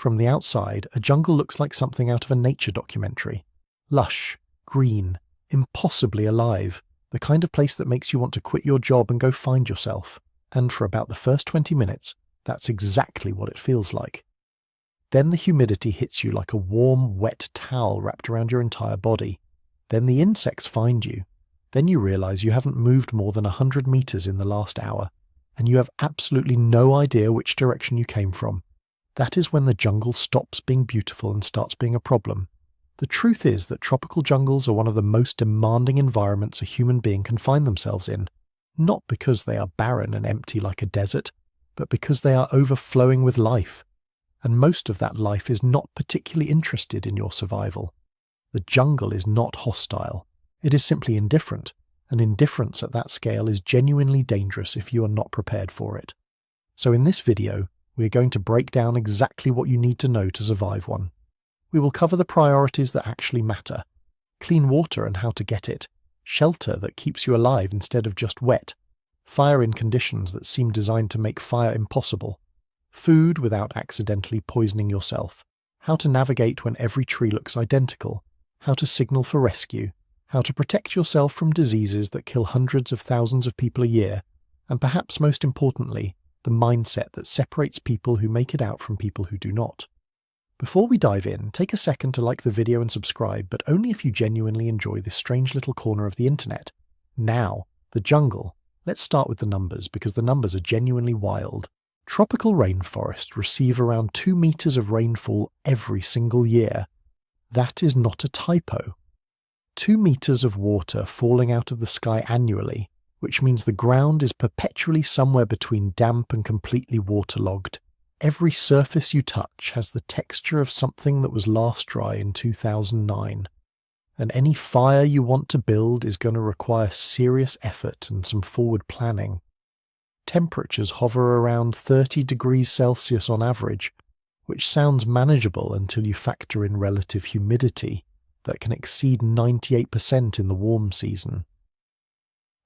From the outside, a jungle looks like something out of a nature documentary. Lush, green, impossibly alive, the kind of place that makes you want to quit your job and go find yourself. And for about the first 20 minutes, that's exactly what it feels like. Then the humidity hits you like a warm, wet towel wrapped around your entire body. Then the insects find you. Then you realize you haven't moved more than 100 meters in the last hour, and you have absolutely no idea which direction you came from. That is when the jungle stops being beautiful and starts being a problem. The truth is that tropical jungles are one of the most demanding environments a human being can find themselves in, not because they are barren and empty like a desert, but because they are overflowing with life. And most of that life is not particularly interested in your survival. The jungle is not hostile. It is simply indifferent, and indifference at that scale is genuinely dangerous if you are not prepared for it. So in this video, we are going to break down exactly what you need to know to survive one. We will cover the priorities that actually matter: clean water and how to get it, shelter that keeps you alive instead of just wet, fire in conditions that seem designed to make fire impossible, food without accidentally poisoning yourself, how to navigate when every tree looks identical, how to signal for rescue, how to protect yourself from diseases that kill hundreds of thousands of people a year, and perhaps most importantly, the mindset that separates people who make it out from people who do not. Before we dive in, take a second to like the video and subscribe, but only if you genuinely enjoy this strange little corner of the internet. Now, the jungle. Let's start with the numbers, because the numbers are genuinely wild. Tropical rainforests receive around 2 meters of rainfall every single year. That is not a typo. 2 meters of water falling out of the sky annually, which means the ground is perpetually somewhere between damp and completely waterlogged. Every surface you touch has the texture of something that was last dry in 2009. And any fire you want to build is going to require serious effort and some forward planning. Temperatures hover around 30 degrees Celsius on average, which sounds manageable until you factor in relative humidity that can exceed 98% in the warm season.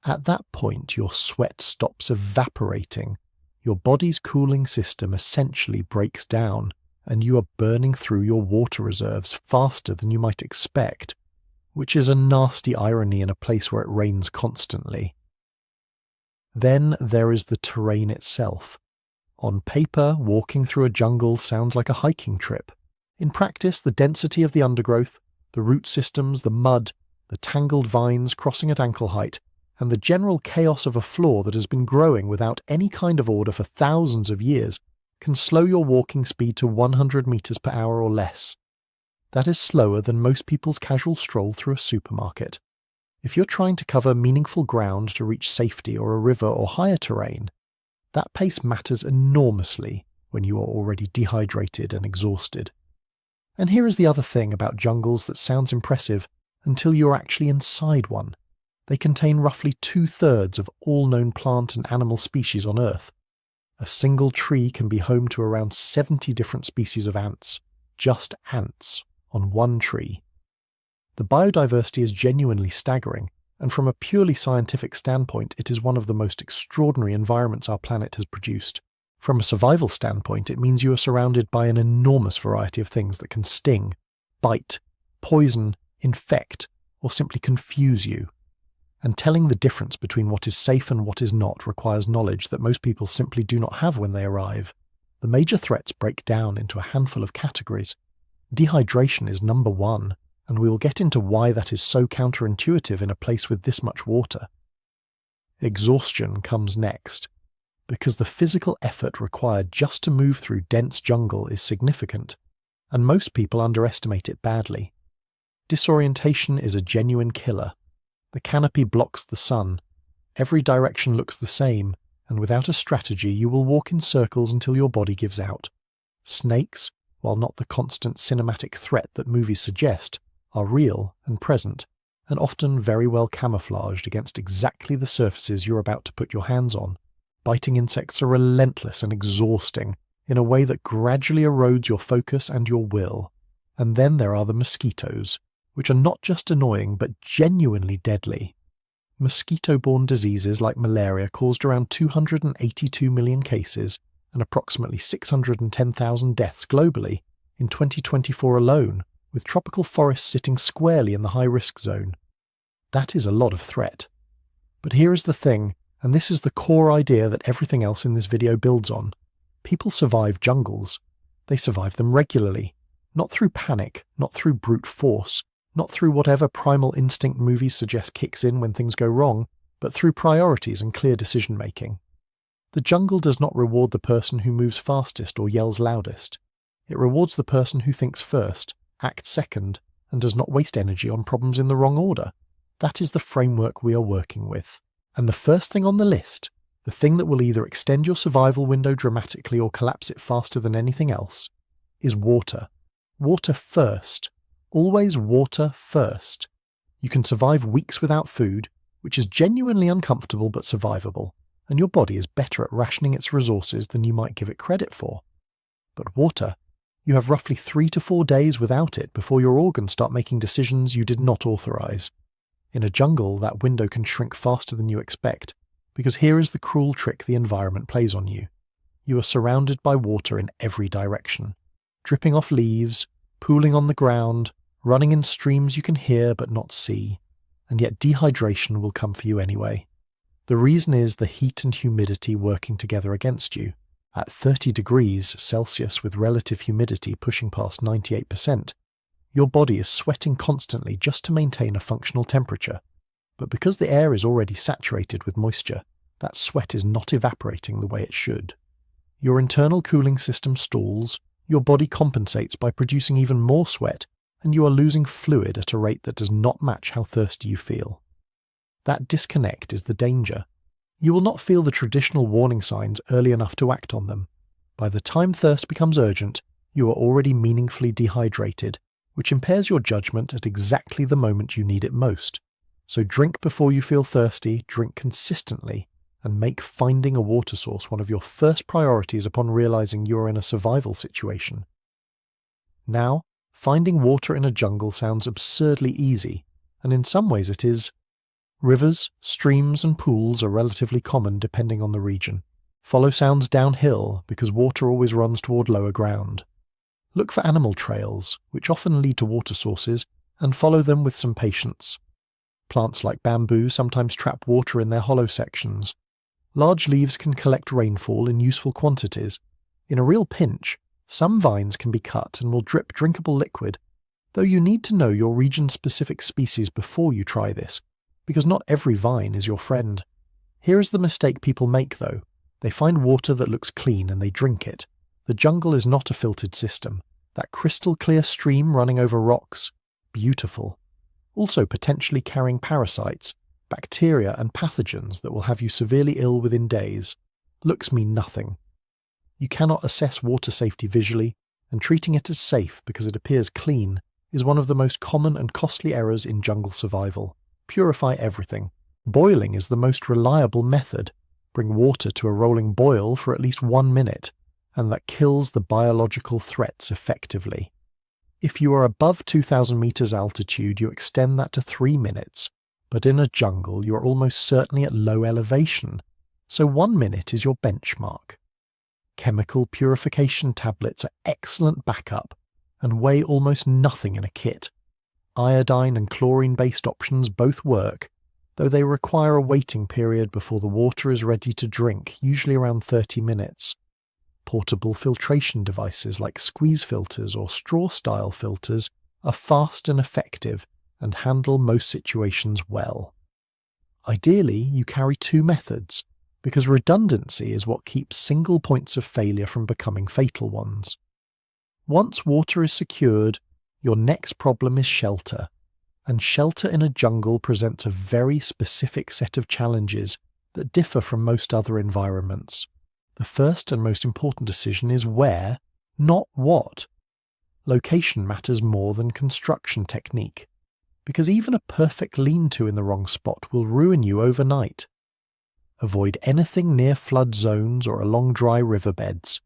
At that point, your sweat stops evaporating, your body's cooling system essentially breaks down, and you are burning through your water reserves faster than you might expect, which is a nasty irony in a place where it rains constantly. Then there is the terrain itself. On paper, walking through a jungle sounds like a hiking trip. In practice, the density of the undergrowth, the root systems, the mud, the tangled vines crossing at ankle height, and the general chaos of a floor that has been growing without any kind of order for thousands of years can slow your walking speed to 100 meters per hour or less. That is slower than most people's casual stroll through a supermarket. If you're trying to cover meaningful ground to reach safety or a river or higher terrain, that pace matters enormously when you are already dehydrated and exhausted. And here is the other thing about jungles that sounds impressive until you're actually inside one. They contain roughly 2/3 of all known plant and animal species on Earth. A single tree can be home to around 70 different species of ants. Just ants on one tree. The biodiversity is genuinely staggering, and from a purely scientific standpoint, it is one of the most extraordinary environments our planet has produced. From a survival standpoint, it means you are surrounded by an enormous variety of things that can sting, bite, poison, infect, or simply confuse you. And telling the difference between what is safe and what is not requires knowledge that most people simply do not have when they arrive. The major threats break down into a handful of categories. Dehydration is number one, and we will get into why that is so counterintuitive in a place with this much water. Exhaustion comes next, because the physical effort required just to move through dense jungle is significant, and most people underestimate it badly. Disorientation is a genuine killer. The canopy blocks the sun. Every direction looks the same, and without a strategy you will walk in circles until your body gives out. Snakes, while not the constant cinematic threat that movies suggest, are real and present, and often very well camouflaged against exactly the surfaces you're about to put your hands on. Biting insects are relentless and exhausting in a way that gradually erodes your focus and your will. And then there are the mosquitoes, which are not just annoying but genuinely deadly. Mosquito-borne diseases like malaria caused around 282 million cases and approximately 610,000 deaths globally in 2024 alone, with tropical forests sitting squarely in the high-risk zone. That is a lot of threat. But here is the thing, and this is the core idea that everything else in this video builds on. People survive jungles. They survive them regularly. Not through panic, not through brute force, not through whatever primal instinct movies suggest kicks in when things go wrong, but through priorities and clear decision-making. The jungle does not reward the person who moves fastest or yells loudest. It rewards the person who thinks first, acts second, and does not waste energy on problems in the wrong order. That is the framework we are working with. And the first thing on the list, the thing that will either extend your survival window dramatically or collapse it faster than anything else, is water. Water first. Always water first. You can survive weeks without food, which is genuinely uncomfortable but survivable, and your body is better at rationing its resources than you might give it credit for. But water, you have roughly 3 to 4 days without it before your organs start making decisions you did not authorize. In a jungle, that window can shrink faster than you expect, because here is the cruel trick the environment plays on you. You are surrounded by water in every direction, dripping off leaves, pooling on the ground, running in streams you can hear but not see, and yet dehydration will come for you anyway. The reason is the heat and humidity working together against you. At 30 degrees Celsius with relative humidity pushing past 98%, your body is sweating constantly just to maintain a functional temperature. But because the air is already saturated with moisture, that sweat is not evaporating the way it should. Your internal cooling system stalls, your body compensates by producing even more sweat, and you are losing fluid at a rate that does not match how thirsty you feel. That disconnect is the danger. You will not feel the traditional warning signs early enough to act on them. By the time thirst becomes urgent, you are already meaningfully dehydrated, which impairs your judgment at exactly the moment you need it most. So drink before you feel thirsty, drink consistently, and make finding a water source one of your first priorities upon realizing you are in a survival situation. Now, finding water in a jungle sounds absurdly easy, and in some ways it is. Rivers, streams, and pools are relatively common depending on the region. Follow sounds downhill because water always runs toward lower ground. Look for animal trails, which often lead to water sources, and follow them with some patience. Plants like bamboo sometimes trap water in their hollow sections. Large leaves can collect rainfall in useful quantities. In a real pinch, some vines can be cut and will drip drinkable liquid, though you need to know your region-specific species before you try this, because not every vine is your friend. Here is the mistake people make though. They find water that looks clean and they drink it. The jungle is not a filtered system. That crystal clear stream running over rocks, beautiful. Also potentially carrying parasites, bacteria and pathogens that will have you severely ill within days. Looks mean nothing. You cannot assess water safety visually, and treating it as safe because it appears clean is one of the most common and costly errors in jungle survival. Purify everything. Boiling is the most reliable method. Bring water to a rolling boil for at least 1 minute, and that kills the biological threats effectively. If you are above 2,000 meters altitude, you extend that to 3 minutes, but in a jungle you are almost certainly at low elevation, so 1 minute is your benchmark. Chemical purification tablets are excellent backup and weigh almost nothing in a kit. Iodine and chlorine-based options both work, though they require a waiting period before the water is ready to drink, usually around 30 minutes. Portable filtration devices like squeeze filters or straw-style filters are fast and effective and handle most situations well. Ideally, you carry 2 methods, because redundancy is what keeps single points of failure from becoming fatal ones. Once water is secured, your next problem is shelter, and shelter in a jungle presents a very specific set of challenges that differ from most other environments. The first and most important decision is where, not what. Location matters more than construction technique, because even a perfect lean-to in the wrong spot will ruin you overnight. Avoid anything near flood zones or along dry riverbeds.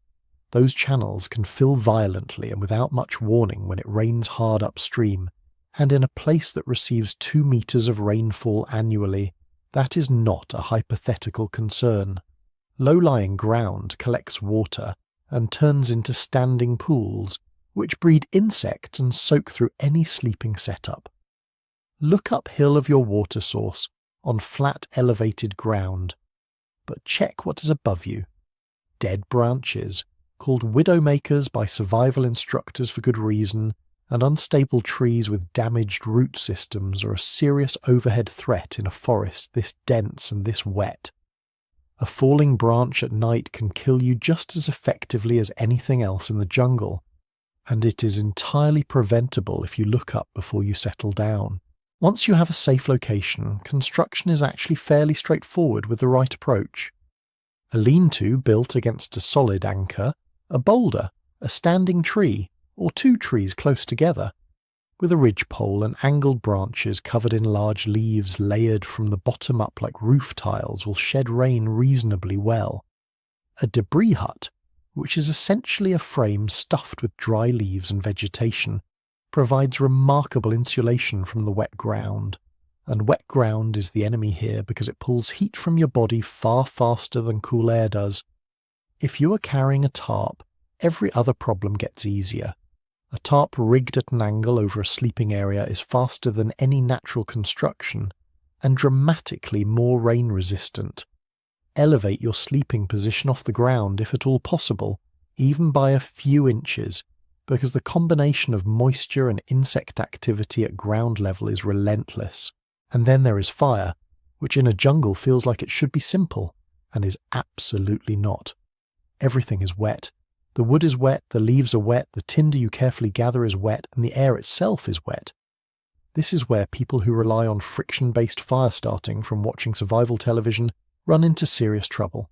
Those channels can fill violently and without much warning when it rains hard upstream, and in a place that receives 2 meters of rainfall annually, that is not a hypothetical concern. Low-lying ground collects water and turns into standing pools, which breed insects and soak through any sleeping setup. Look uphill of your water source on flat elevated ground, but check what is above you. Dead branches, called widowmakers by survival instructors for good reason, and unstable trees with damaged root systems are a serious overhead threat in a forest this dense and this wet. A falling branch at night can kill you just as effectively as anything else in the jungle, and it is entirely preventable if you look up before you settle down. Once you have a safe location, construction is actually fairly straightforward with the right approach. A lean-to built against a solid anchor, a boulder, a standing tree, or two trees close together, with a ridgepole and angled branches covered in large leaves layered from the bottom up like roof tiles will shed rain reasonably well. A debris hut, which is essentially a frame stuffed with dry leaves and vegetation, provides remarkable insulation from the wet ground, and wet ground is the enemy here because it pulls heat from your body far faster than cool air does. If you are carrying a tarp, every other problem gets easier. A tarp rigged at an angle over a sleeping area is faster than any natural construction, and dramatically more rain resistant. Elevate your sleeping position off the ground if at all possible, even by a few inches, because the combination of moisture and insect activity at ground level is relentless. And then there is fire, which in a jungle feels like it should be simple, and is absolutely not. Everything is wet. The wood is wet, the leaves are wet, the tinder you carefully gather is wet, and the air itself is wet. This is where people who rely on friction-based fire starting from watching survival television run into serious trouble.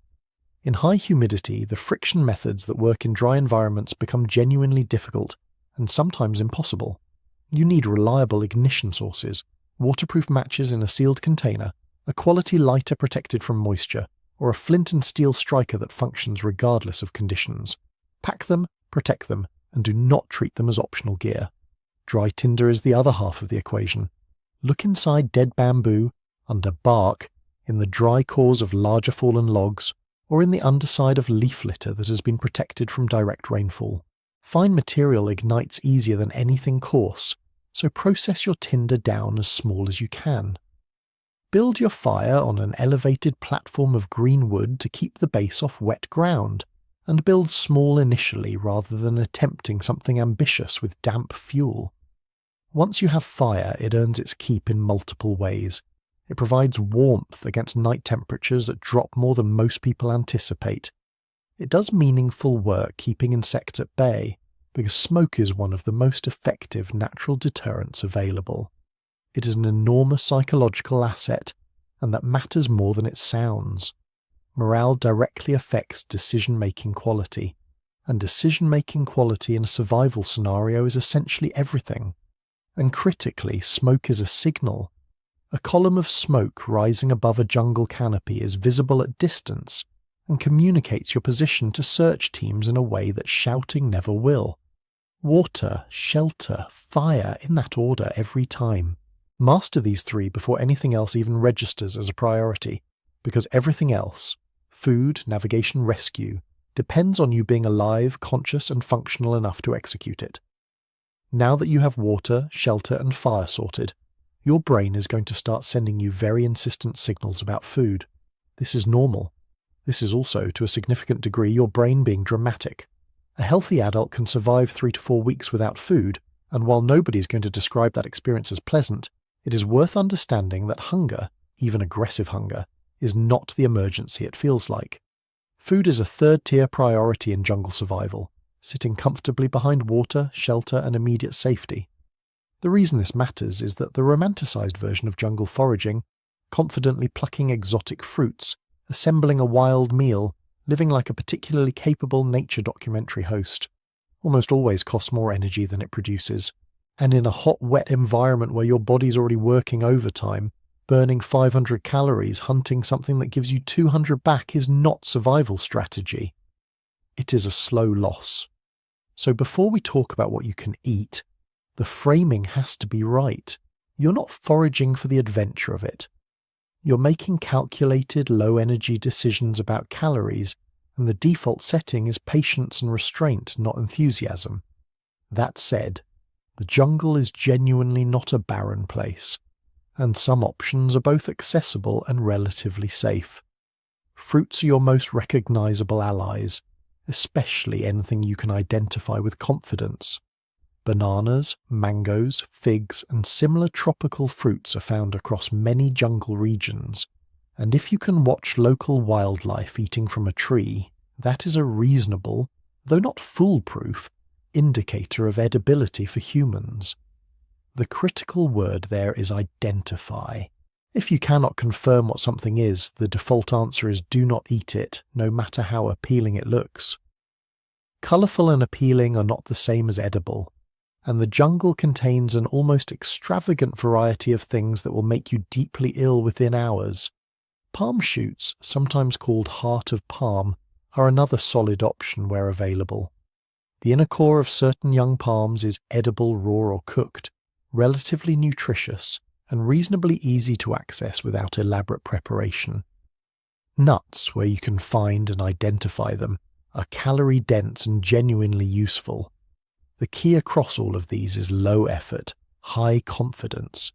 In high humidity, the friction methods that work in dry environments become genuinely difficult, and sometimes impossible. You need reliable ignition sources, waterproof matches in a sealed container, a quality lighter protected from moisture, or a flint and steel striker that functions regardless of conditions. Pack them, protect them, and do not treat them as optional gear. Dry tinder is the other half of the equation. Look inside dead bamboo, under bark, in the dry cores of larger fallen logs, or in the underside of leaf litter that has been protected from direct rainfall. Fine material ignites easier than anything coarse, so process your tinder down as small as you can. Build your fire on an elevated platform of green wood to keep the base off wet ground, and build small initially rather than attempting something ambitious with damp fuel. Once you have fire, it earns its keep in multiple ways. It provides warmth against night temperatures that drop more than most people anticipate. It does meaningful work keeping insects at bay, because smoke is one of the most effective natural deterrents available. It is an enormous psychological asset, and that matters more than it sounds. Morale directly affects decision-making quality, and decision-making quality in a survival scenario is essentially everything. And critically, smoke is a signal. A column of smoke rising above a jungle canopy is visible at distance and communicates your position to search teams in a way that shouting never will. Water, shelter, fire, in that order every time. Master these three before anything else even registers as a priority, because everything else, food, navigation, rescue, depends on you being alive, conscious, and functional enough to execute it. Now that you have water, shelter, and fire sorted, your brain is going to start sending you very insistent signals about food. This is normal. This is also, to a significant degree, your brain being dramatic. A healthy adult can survive 3 to 4 weeks without food, and while nobody is going to describe that experience as pleasant, it is worth understanding that hunger, even aggressive hunger, is not the emergency it feels like. Food is a third-tier priority in jungle survival, sitting comfortably behind water, shelter, and immediate safety. The reason this matters is that the romanticized version of jungle foraging, confidently plucking exotic fruits, assembling a wild meal, living like a particularly capable nature documentary host, almost always costs more energy than it produces. And in a hot, wet environment where your body's already working overtime, burning 500 calories hunting something that gives you 200 back is not survival strategy. It is a slow loss. So before we talk about what you can eat, the framing has to be right. You're not foraging for the adventure of it. You're making calculated, low-energy decisions about calories, and the default setting is patience and restraint, not enthusiasm. That said, the jungle is genuinely not a barren place, and some options are both accessible and relatively safe. Fruits are your most recognizable allies, especially anything you can identify with confidence. Bananas, mangoes, figs, and similar tropical fruits are found across many jungle regions, and if you can watch local wildlife eating from a tree, that is a reasonable, though not foolproof, indicator of edibility for humans. The critical word there is identify. If you cannot confirm what something is, the default answer is do not eat it, no matter how appealing it looks. Colourful and appealing are not the same as edible, and the jungle contains an almost extravagant variety of things that will make you deeply ill within hours. Palm shoots, sometimes called heart of palm, are another solid option where available. The inner core of certain young palms is edible raw or cooked, relatively nutritious, and reasonably easy to access without elaborate preparation. Nuts, where you can find and identify them, are calorie-dense and genuinely useful. The key across all of these is low effort, high confidence.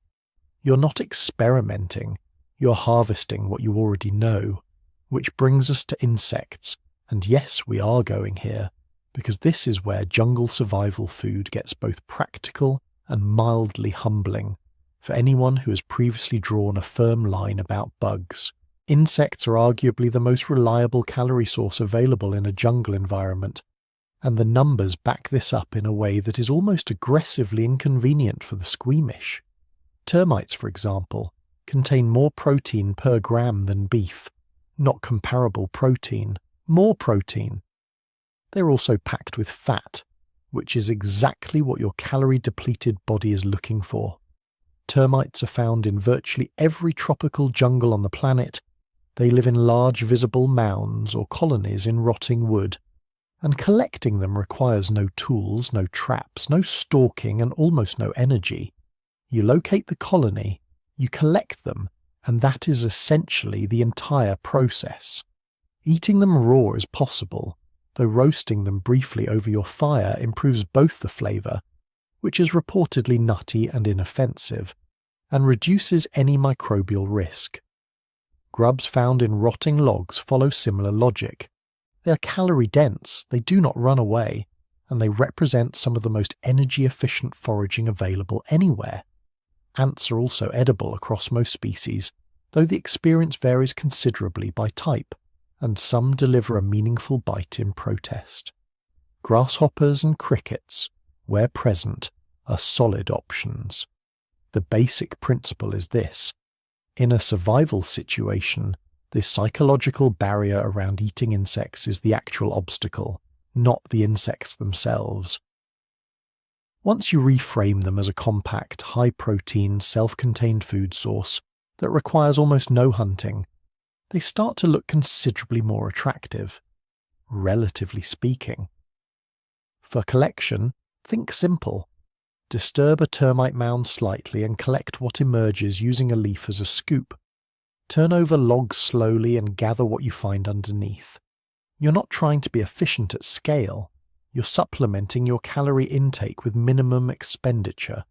You're not experimenting, you're harvesting what you already know, which brings us to insects, and yes, we are going here, because this is where jungle survival food gets both practical and mildly humbling for anyone who has previously drawn a firm line about bugs. Insects are arguably the most reliable calorie source available in a jungle environment, and the numbers back this up in a way that is almost aggressively inconvenient for the squeamish. Termites, for example, contain more protein per gram than beef, not comparable protein, more protein. They're also packed with fat, which is exactly what your calorie-depleted body is looking for. Termites are found in virtually every tropical jungle on the planet. They live in large visible mounds or colonies in rotting wood, and collecting them requires no tools, no traps, no stalking, and almost no energy. You locate the colony, you collect them, and that is essentially the entire process. Eating them raw is possible, though roasting them briefly over your fire improves both the flavour, which is reportedly nutty and inoffensive, and reduces any microbial risk. Grubs found in rotting logs follow similar logic. They are calorie-dense, they do not run away, and they represent some of the most energy-efficient foraging available anywhere. Ants are also edible across most species, though the experience varies considerably by type, and some deliver a meaningful bite in protest. Grasshoppers and crickets, where present, are solid options. The basic principle is this: in a survival situation, the psychological barrier around eating insects is the actual obstacle, not the insects themselves. Once you reframe them as a compact, high-protein, self-contained food source that requires almost no hunting, they start to look considerably more attractive, relatively speaking. For collection, think simple. Disturb a termite mound slightly and collect what emerges using a leaf as a scoop. Turn over logs slowly and gather what you find underneath. You're not trying to be efficient at scale. You're supplementing your calorie intake with minimum expenditure.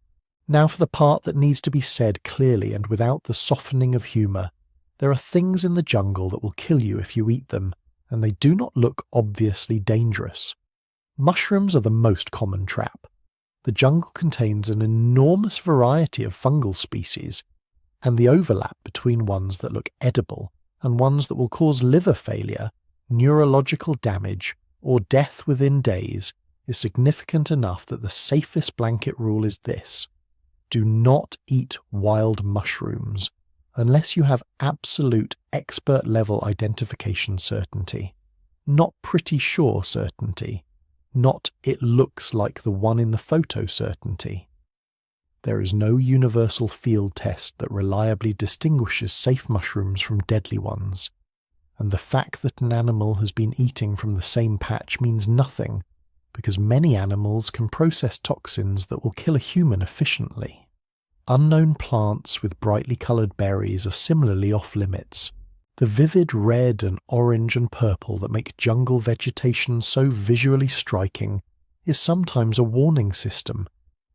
Now for the part that needs to be said clearly and without the softening of humour. There are things in the jungle that will kill you if you eat them, and they do not look obviously dangerous. Mushrooms are the most common trap. The jungle contains an enormous variety of fungal species, and the overlap between ones that look edible and ones that will cause liver failure, neurological damage, or death within days is significant enough that the safest blanket rule is this: do not eat wild mushrooms unless you have absolute expert-level identification certainty. Not pretty sure certainty. Not it looks like the one in the photo certainty. There is no universal field test that reliably distinguishes safe mushrooms from deadly ones, and the fact that an animal has been eating from the same patch means nothing, because many animals can process toxins that will kill a human efficiently. Unknown plants with brightly coloured berries are similarly off limits. The vivid red and orange and purple that make jungle vegetation so visually striking is sometimes a warning system,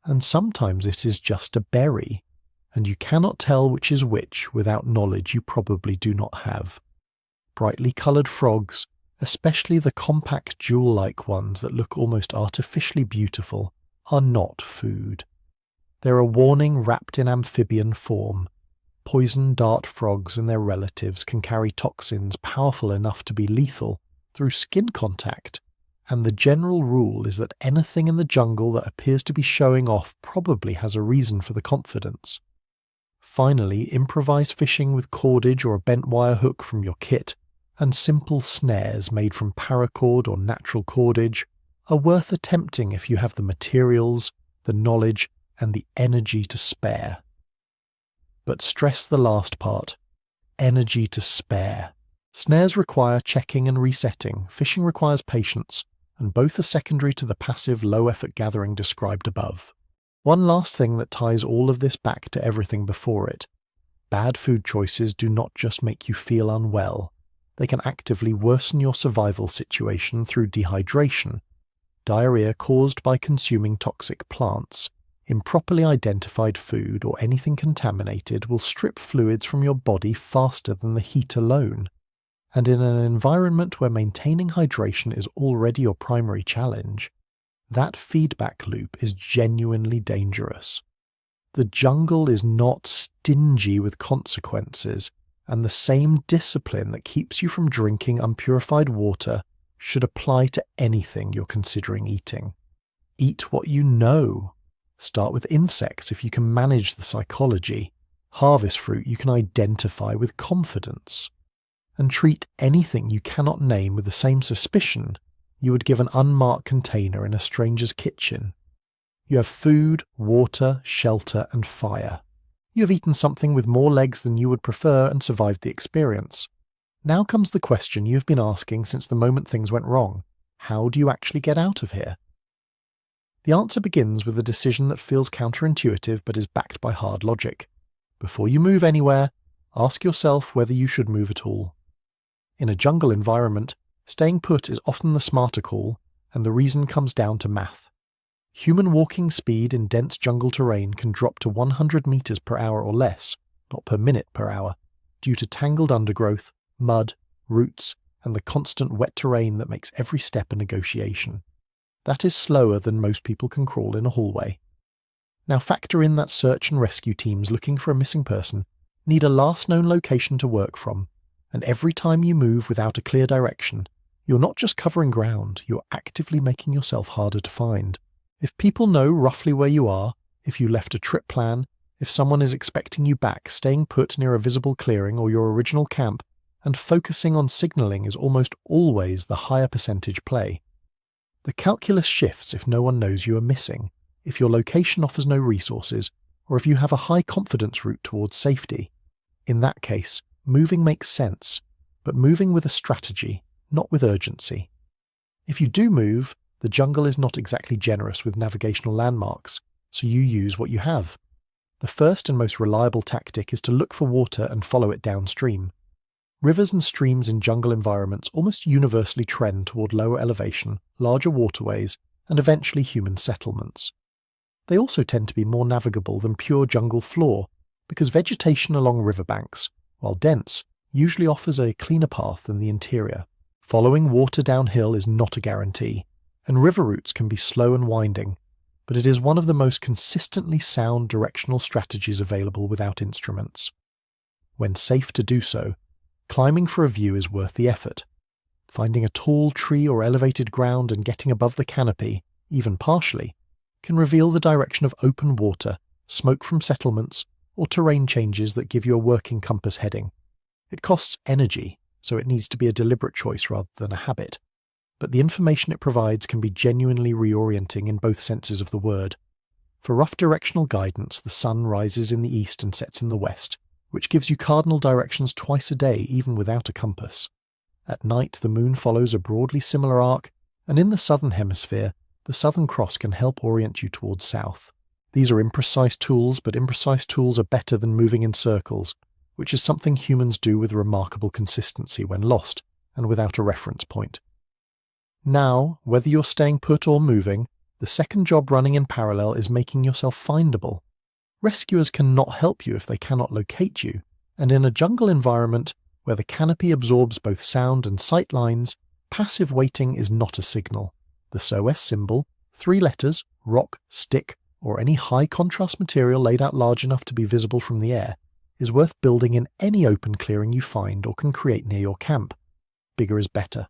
and sometimes it is just a berry, and you cannot tell which is which without knowledge you probably do not have. Brightly coloured frogs, especially the compact jewel-like ones that look almost artificially beautiful, are not food. They're a warning wrapped in amphibian form. Poison dart frogs and their relatives can carry toxins powerful enough to be lethal through skin contact, and the general rule is that anything in the jungle that appears to be showing off probably has a reason for the confidence. Finally, improvise fishing with cordage or a bent wire hook from your kit, and simple snares made from paracord or natural cordage are worth attempting if you have the materials, the knowledge, and the energy to spare. But stress the last part, energy to spare. Snares require checking and resetting, fishing requires patience, and both are secondary to the passive low-effort gathering described above. One last thing that ties all of this back to everything before it. Bad food choices do not just make you feel unwell. They can actively worsen your survival situation through dehydration, diarrhea caused by consuming toxic plants. Improperly identified food or anything contaminated will strip fluids from your body faster than the heat alone. And in an environment where maintaining hydration is already your primary challenge, that feedback loop is genuinely dangerous. The jungle is not stingy with consequences, and the same discipline that keeps you from drinking unpurified water should apply to anything you're considering eating. Eat what you know. Start with insects if you can manage the psychology. Harvest fruit you can identify with confidence. And treat anything you cannot name with the same suspicion you would give an unmarked container in a stranger's kitchen. You have food, water, shelter, and fire. You have eaten something with more legs than you would prefer and survived the experience. Now comes the question you have been asking since the moment things went wrong. How do you actually get out of here? The answer begins with a decision that feels counterintuitive but is backed by hard logic. Before you move anywhere, ask yourself whether you should move at all. In a jungle environment, staying put is often the smarter call, and the reason comes down to math. Human walking speed in dense jungle terrain can drop to 100 meters per hour or less, not per minute per hour, due to tangled undergrowth, mud, roots, and the constant wet terrain that makes every step a negotiation. That is slower than most people can crawl in a hallway. Now factor in that search and rescue teams looking for a missing person need a last known location to work from, and every time you move without a clear direction, you're not just covering ground, you're actively making yourself harder to find. If people know roughly where you are, if you left a trip plan, if someone is expecting you back, staying put near a visible clearing or your original camp, and focusing on signalling is almost always the higher percentage play. The calculus shifts if no one knows you are missing, if your location offers no resources, or if you have a high confidence route towards safety. In that case, moving makes sense, but moving with a strategy, not with urgency. If you do move, the jungle is not exactly generous with navigational landmarks, so you use what you have. The first and most reliable tactic is to look for water and follow it downstream. Rivers and streams in jungle environments almost universally trend toward lower elevation, larger waterways, and eventually human settlements. They also tend to be more navigable than pure jungle floor, because vegetation along riverbanks, while dense, usually offers a cleaner path than the interior. Following water downhill is not a guarantee, and river routes can be slow and winding, but it is one of the most consistently sound directional strategies available without instruments. When safe to do so, climbing for a view is worth the effort. Finding a tall tree or elevated ground and getting above the canopy, even partially, can reveal the direction of open water, smoke from settlements, or terrain changes that give you a working compass heading. It costs energy, so it needs to be a deliberate choice rather than a habit, but the information it provides can be genuinely reorienting in both senses of the word. For rough directional guidance, the sun rises in the east and sets in the west, which gives you cardinal directions twice a day even without a compass. At night the moon follows a broadly similar arc, and in the southern hemisphere, the Southern Cross can help orient you towards south. These are imprecise tools, but imprecise tools are better than moving in circles, which is something humans do with remarkable consistency when lost and without a reference point. Now, whether you're staying put or moving, the second job running in parallel is making yourself findable. Rescuers cannot help you if they cannot locate you, and in a jungle environment where the canopy absorbs both sound and sight lines, passive waiting is not a signal. The SOS symbol, 3 letters, rock, stick, or any high-contrast material laid out large enough to be visible from the air, is worth building in any open clearing you find or can create near your camp. Bigger is better.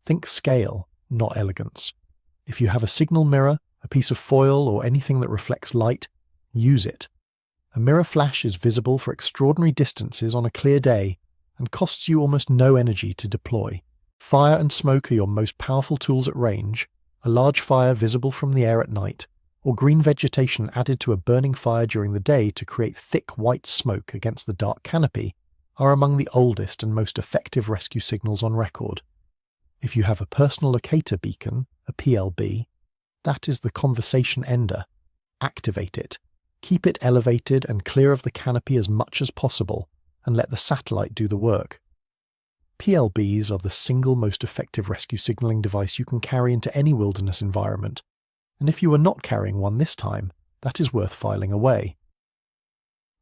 Think scale, not elegance. If you have a signal mirror, a piece of foil, or anything that reflects light, use it. A mirror flash is visible for extraordinary distances on a clear day and costs you almost no energy to deploy. Fire and smoke are your most powerful tools at range. A large fire visible from the air at night, or green vegetation added to a burning fire during the day to create thick white smoke against the dark canopy, are among the oldest and most effective rescue signals on record. If you have a personal locator beacon, a PLB, that is the conversation ender. Activate it. Keep it elevated and clear of the canopy as much as possible, and let the satellite do the work. PLBs are the single most effective rescue signaling device you can carry into any wilderness environment, and if you are not carrying one this time, that is worth filing away.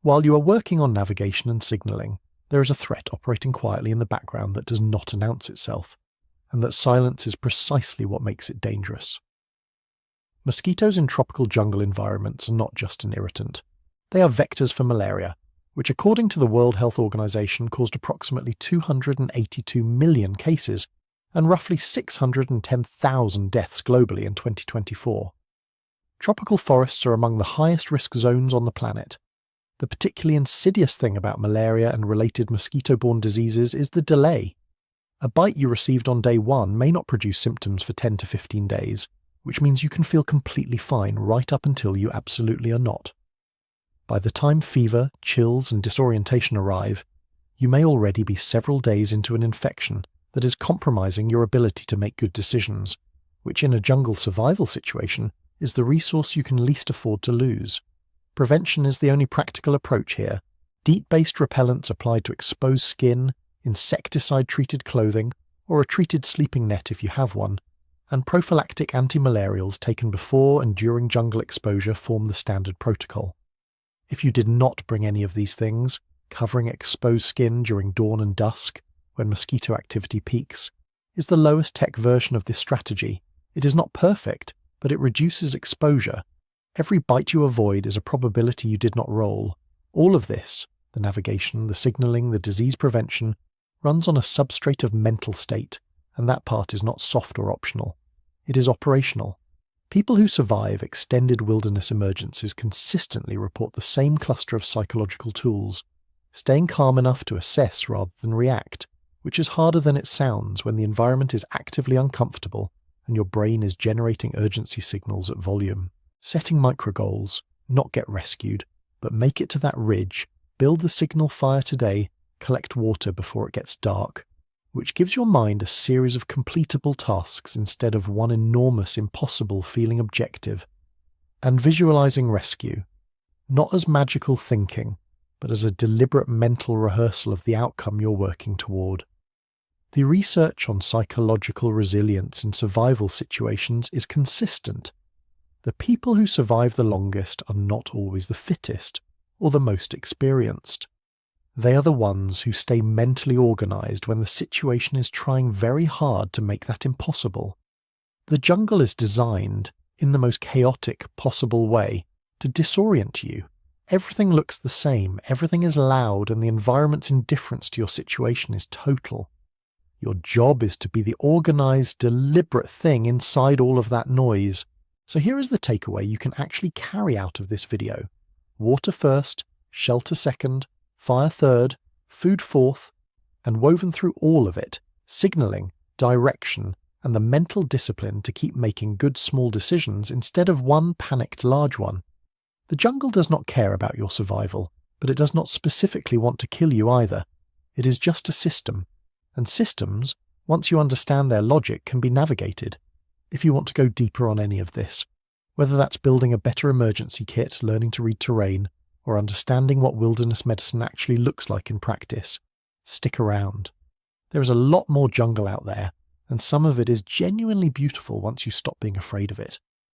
While you are working on navigation and signaling, there is a threat operating quietly in the background that does not announce itself, and that silence is precisely what makes it dangerous. Mosquitoes in tropical jungle environments are not just an irritant. They are vectors for malaria, which according to the World Health Organization caused approximately 282 million cases and roughly 610,000 deaths globally in 2024. Tropical forests are among the highest risk zones on the planet. The particularly insidious thing about malaria and related mosquito-borne diseases is the delay. A bite you received on day 1 may not produce symptoms for 10 to 15 days, which means you can feel completely fine right up until you absolutely are not. By the time fever, chills, and disorientation arrive, you may already be several days into an infection that is compromising your ability to make good decisions, which in a jungle survival situation is the resource you can least afford to lose. Prevention is the only practical approach here. DEET-based repellents applied to exposed skin, insecticide-treated clothing, or a treated sleeping net if you have one, and prophylactic antimalarials taken before and during jungle exposure form the standard protocol. If you did not bring any of these things, covering exposed skin during dawn and dusk, when mosquito activity peaks, is the lowest tech version of this strategy. It is not perfect, but it reduces exposure. Every bite you avoid is a probability you did not roll. All of this, the navigation, the signaling, the disease prevention, runs on a substrate of mental state, and that part is not soft or optional. It is operational. People who survive extended wilderness emergencies consistently report the same cluster of psychological tools, staying calm enough to assess rather than react, which is harder than it sounds when the environment is actively uncomfortable and your brain is generating urgency signals at volume. Setting micro-goals, not get rescued, but make it to that ridge, build the signal fire today, collect water before it gets dark, which gives your mind a series of completable tasks instead of one enormous impossible feeling objective. And visualizing rescue, not as magical thinking, but as a deliberate mental rehearsal of the outcome you're working toward. The research on psychological resilience in survival situations is consistent. The people who survive the longest are not always the fittest or the most experienced. They are the ones who stay mentally organized when the situation is trying very hard to make that impossible. The jungle is designed, in the most chaotic possible way, to disorient you. Everything looks the same, everything is loud, and the environment's indifference to your situation is total. Your job is to be the organized, deliberate thing inside all of that noise. So here is the takeaway you can actually carry out of this video. Water first, shelter second, fire third, food fourth, and woven through all of it, signaling, direction, and the mental discipline to keep making good small decisions instead of one panicked large one. The jungle does not care about your survival, but it does not specifically want to kill you either. It is just a system, and systems, once you understand their logic, can be navigated. If you want to go deeper on any of this, Whether that's building a better emergency kit, learning to read terrain, or understanding what wilderness medicine actually looks like in practice, stick around. There is a lot more jungle out there, and some of it is genuinely beautiful once you stop being afraid of it.